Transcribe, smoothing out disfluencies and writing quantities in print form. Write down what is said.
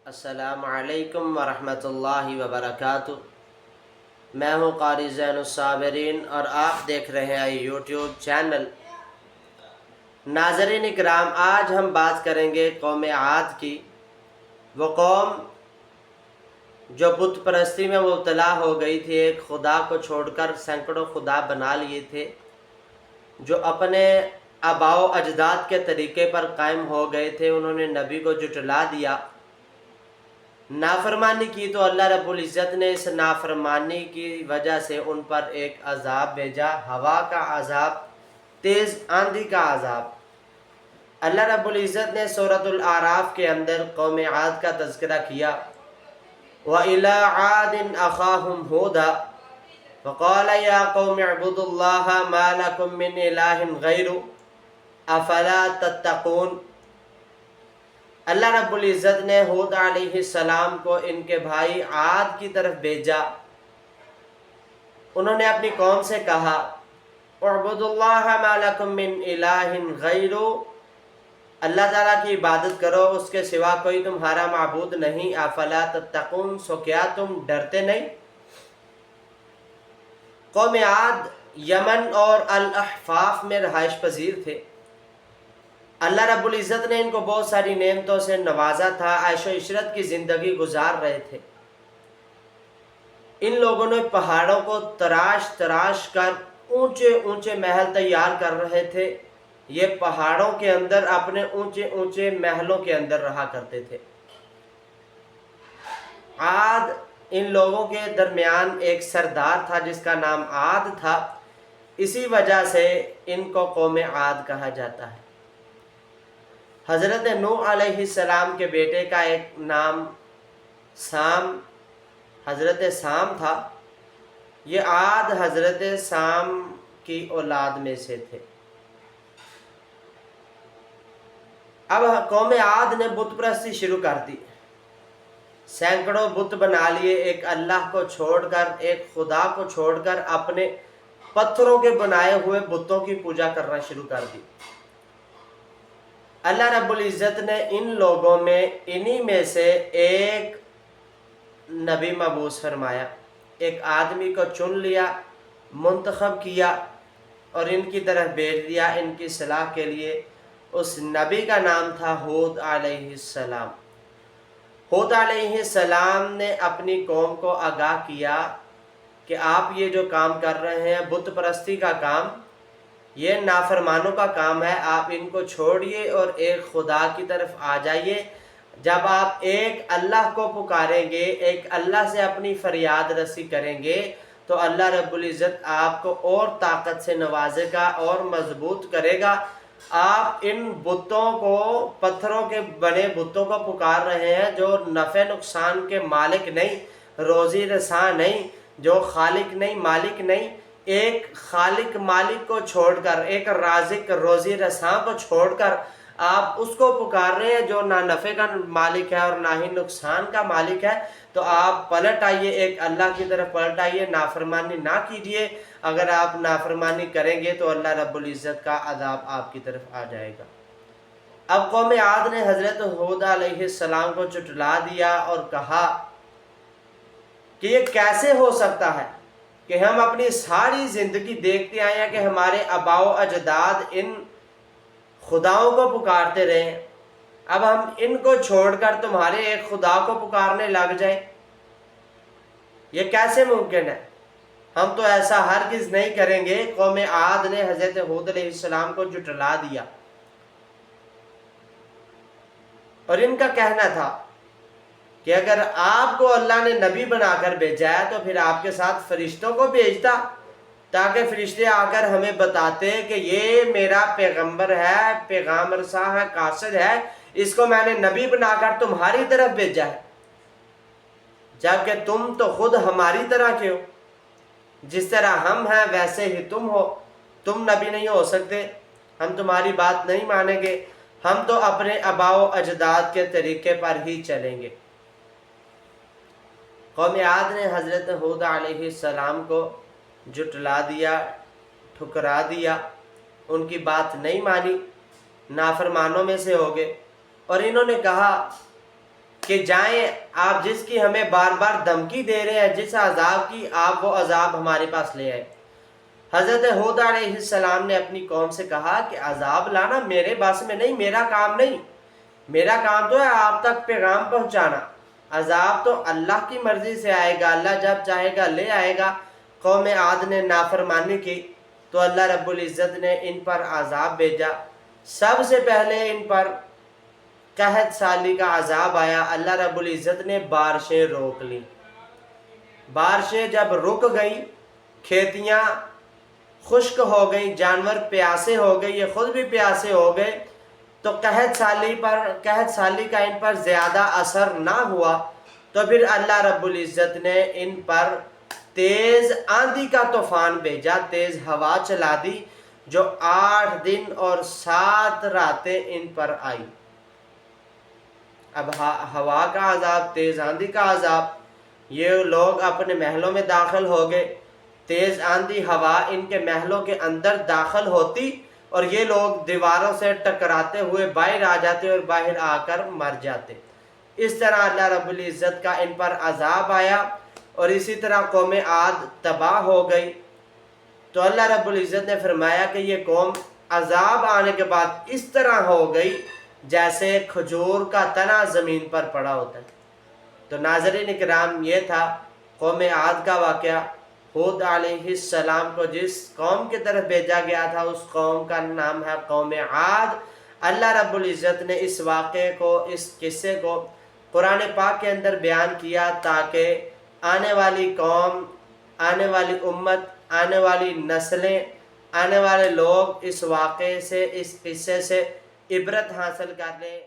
السلام علیکم ورحمۃ اللہ وبرکاتہ۔ میں ہوں قاری زین الصابرین اور آپ دیکھ رہے ہیں یوٹیوب چینل۔ ناظرین اکرام، آج ہم بات کریں گے قوم عاد کی۔ وہ قوم جو بت پرستی میں مبتلا ہو گئی تھی، ایک خدا کو چھوڑ کر سینکڑوں خدا بنا لیے تھے، جو اپنے آباء و اجداد کے طریقے پر قائم ہو گئے تھے۔ انہوں نے نبی کو جھٹلا دیا، نافرمانی کی، تو اللہ رب العزت نے اس نافرمانی کی وجہ سے ان پر ایک عذاب بھیجا، ہوا کا عذاب، تیز آندھی کا عذاب۔ اللہ رب العزت نے سورۃ الاعراف کے اندر قوم عاد کا تذکرہ کیا۔ وَإِلَىٰ عَادٍ أَخَاهُمْ هُودًا فَقَالَ يَا قَوْمِ اعْبُدُوا اللَّهَ مَا لَكُم مِّنْ إِلَٰهٍ غَيْرُهُ أَفَلَا تَتَّقُونَ۔ اللہ رب العزت نے ہود علیہ السلام کو ان کے بھائی عاد کی طرف بھیجا۔ انہوں نے اپنی قوم سے کہا، اعبدوا اللہ ما لکم من الہ غیرہ، اللہ تعالیٰ کی عبادت کرو، اس کے سوا کوئی تمہارا معبود نہیں۔ افلا تتقون، سو کیا تم ڈرتے نہیں؟ قوم عاد یمن اور الاحفاف میں رہائش پذیر تھے۔ اللہ رب العزت نے ان کو بہت ساری نعمتوں سے نوازا تھا، عیش و عشرت کی زندگی گزار رہے تھے۔ ان لوگوں نے پہاڑوں کو تراش تراش کر اونچے اونچے محل تیار کر رہے تھے۔ یہ پہاڑوں کے اندر اپنے اونچے اونچے محلوں کے اندر رہا کرتے تھے۔ عاد ان لوگوں کے درمیان ایک سردار تھا جس کا نام عاد تھا، اسی وجہ سے ان کو قوم عاد کہا جاتا ہے۔ حضرت نوح علیہ السلام کے بیٹے کا ایک نام سام، حضرت سام تھا۔ یہ عاد حضرت سام کی اولاد میں سے تھے۔ اب قوم عاد نے بت پرستی شروع کر دی، سینکڑوں بت بنا لیے، ایک اللہ کو چھوڑ کر، ایک خدا کو چھوڑ کر اپنے پتھروں کے بنائے ہوئے بتوں کی پوجا کرنا شروع کر دی۔ اللہ رب العزت نے ان لوگوں میں انہی میں سے ایک نبی مبعوث فرمایا، ایک آدمی کو چن لیا، منتخب کیا اور ان کی طرف بھیج دیا ان کی اصلاح کے لیے۔ اس نبی کا نام تھا ہود علیہ السلام۔ ہود علیہ السلام نے اپنی قوم کو آگاہ کیا کہ آپ یہ جو کام کر رہے ہیں، بت پرستی کا کام، یہ نافرمانوں کا کام ہے، آپ ان کو چھوڑیے اور ایک خدا کی طرف آ جائیے۔ جب آپ ایک اللہ کو پکاریں گے، ایک اللہ سے اپنی فریاد رسی کریں گے، تو اللہ رب العزت آپ کو اور طاقت سے نوازے گا اور مضبوط کرے گا۔ آپ ان بتوں کو، پتھروں کے بنے بتوں کو پکار رہے ہیں جو نفع نقصان کے مالک نہیں، روزی رساں نہیں، جو خالق نہیں، مالک نہیں۔ ایک خالق مالک کو چھوڑ کر، ایک رازق روزی رساں کو چھوڑ کر آپ اس کو پکار رہے ہیں جو نہ نفع کا مالک ہے اور نہ ہی نقصان کا مالک ہے۔ تو آپ پلٹ آئیے، ایک اللہ کی طرف پلٹ آئیے، نافرمانی نہ کیجیے۔ اگر آپ نافرمانی کریں گے تو اللہ رب العزت کا عذاب آپ کی طرف آ جائے گا۔ اب قوم عاد نے حضرت ہود علیہ السلام کو جھٹلا دیا اور کہا کہ یہ کیسے ہو سکتا ہے کہ ہم اپنی ساری زندگی دیکھتے آئے ہیں کہ ہمارے آباء و اجداد ان خداؤں کو پکارتے رہے ہیں، اب ہم ان کو چھوڑ کر تمہارے ایک خدا کو پکارنے لگ جائیں؟ یہ کیسے ممکن ہے؟ ہم تو ایسا ہرگز نہیں کریں گے۔ قوم عاد نے حضرت ہود علیہ السلام کو جھٹلا دیا، اور ان کا کہنا تھا کہ اگر آپ کو اللہ نے نبی بنا کر بھیجا ہے تو پھر آپ کے ساتھ فرشتوں کو بھیجتا، تاکہ فرشتے آ کر ہمیں بتاتے کہ یہ میرا پیغمبر ہے، پیغام رساں ہے، قاصد ہے، اس کو میں نے نبی بنا کر تمہاری طرف بھیجا ہے، جبکہ تم تو خود ہماری طرح کے ہو، جس طرح ہم ہیں ویسے ہی تم ہو۔ تم نبی نہیں ہو سکتے، ہم تمہاری بات نہیں مانیں گے، ہم تو اپنے آباء و اجداد کے طریقے پر ہی چلیں گے۔ قوم عاد نے حضرت ہود علیہ السلام کو جھٹلا دیا، ٹھکرا دیا، ان کی بات نہیں مانی، نافرمانوں میں سے ہو گئے، اور انہوں نے کہا کہ جائیں آپ جس کی ہمیں بار بار دھمکی دے رہے ہیں، جس عذاب کی آپ وہ عذاب ہمارے پاس لے آئے۔ حضرت ہود علیہ السلام نے اپنی قوم سے کہا کہ عذاب لانا میرے بس میں نہیں، میرا کام نہیں، میرا کام تو ہے آپ تک پیغام پہنچانا، عذاب تو اللہ کی مرضی سے آئے گا، اللہ جب چاہے گا لے آئے گا۔ قوم عاد نے نافرمانی کی تو اللہ رب العزت نے ان پر عذاب بھیجا۔ سب سے پہلے ان پر قحط سالی کا عذاب آیا، اللہ رب العزت نے بارشیں روک لی۔ بارشیں جب رک گئیں، کھیتیاں خشک ہو گئیں، جانور پیاسے ہو گئے، یہ خود بھی پیاسے ہو گئے، تو قحط سالی کا ان پر زیادہ اثر نہ ہوا، تو پھر اللہ رب العزت نے ان پر تیز آندھی کا طوفان بھیجا، تیز ہوا چلا دی، جو 8 دن اور 7 راتیں ان پر آئی۔ اب ہوا کا عذاب، تیز آندھی کا عذاب، یہ لوگ اپنے محلوں میں داخل ہو گئے، تیز آندھی ہوا ان کے محلوں کے اندر داخل ہوتی اور یہ لوگ دیواروں سے ٹکراتے ہوئے باہر آ جاتے اور باہر آ کر مر جاتے۔ اس طرح اللہ رب العزت کا ان پر عذاب آیا اور اسی طرح قوم عاد تباہ ہو گئی۔ تو اللہ رب العزت نے فرمایا کہ یہ قوم عذاب آنے کے بعد اس طرح ہو گئی جیسے کھجور کا تنا زمین پر پڑا ہوتا ہے۔ تو ناظرین کرام، یہ تھا قوم عاد کا واقعہ۔ ہود علیہ السلام کو جس قوم کی طرف بھیجا گیا تھا اس قوم کا نام ہے قوم عاد۔ اللہ رب العزت نے اس واقعے کو، اس قصے کو قرآن پاک کے اندر بیان کیا تاکہ آنے والی قوم، آنے والی امت، آنے والی نسلیں، آنے والے لوگ اس واقعے سے، اس قصے سے عبرت حاصل کر لیں۔